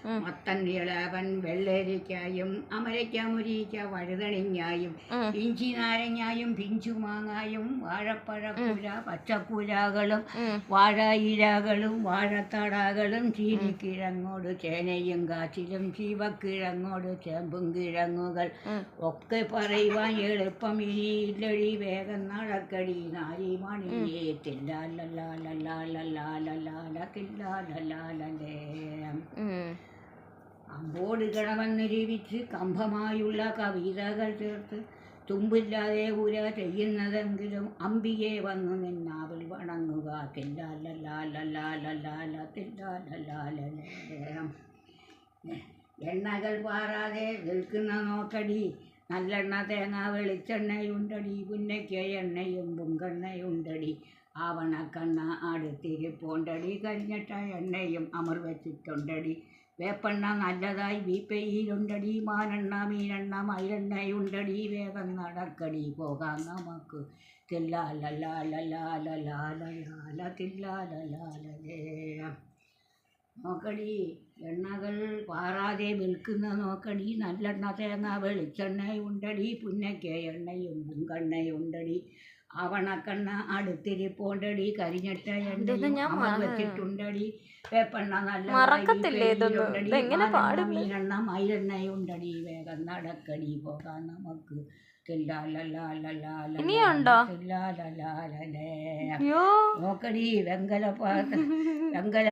മത്തൻ്റിളവൻ വെള്ളരിക്കായും അമരയ്ക്ക മുരിക്ക വഴുതണിങ്ങായും ഇഞ്ചി നാരങ്ങായും പിഞ്ചുമാങ്ങായും വാഴപ്പഴക്കുല പച്ചക്കുലകളും വാഴയിലകളും വാഴത്തടകളും ചീനിക്കിഴങ്ങോട് ചേനയും കാച്ചിലും ചീവക്കിഴങ്ങോട് ചേമ്പും കിഴങ്ങുകൾ ഒക്കെ പറയുവാൻ എളുപ്പം ഇനിയില്ലടി വേഗം നടക്കടി നാരി മണിയേ തില്ലാലേ അമ്പോട് കിഴവന്നിരിവിച്ച് കമ്പമായുള്ള കവിതകൾ ചേർത്ത് തുമ്പില്ലാതെ ഉര ചെയ്യുന്നതെങ്കിലും അമ്പിയെ വന്നു നിന്നാവിൽ വണങ്ങുക എണ്ണകൾ പാറാതെ വിൽക്കുന്ന നോക്കടി നല്ലെണ്ണ തേങ്ങ വെളിച്ചെണ്ണയുണ്ടടി പുന്നയ്ക്ക് എണ്ണയും പൊങ്കെണ്ണയുണ്ടടി ആവണക്കണ്ണ അടുത്തിരിപ്പോണ്ടടി കരിഞ്ഞിട്ട എണ്ണയും അമർ വെച്ചിട്ടുണ്ടടി വേപ്പെണ്ണ നല്ലതായി വീപ്പയിലുണ്ടടി മാനെണ്ണ മീനെണ്ണ മയിലെണ്ണയുണ്ടടി വേഗം നടക്കടി പോകാം നമുക്ക് തില്ലാലേ നോക്കടി എണ്ണകൾ പാറാതെ വിൽക്കുന്ന നോക്കടി നല്ലെണ്ണ തേങ്ങ വെളിച്ചെണ്ണയുണ്ടടി പുന്നയ്ക്ക് എണ്ണയും പൊങ്കെണ്ണയുണ്ടടി ആവണക്കണ്ണ അടുത്തിരിപ്പോണ്ടടി കരിഞ്ഞിട്ട എണ്ണയും അമർ വെച്ചിട്ടുണ്ടടി വേപ്പെണ്ണ നല്ലതായി മീനെണ്ണ മയിലെണ്ണയുണ്ടടി വേഗം നടക്കടി പോകാൻ നമുക്ക് നോക്കടി വെങ്കല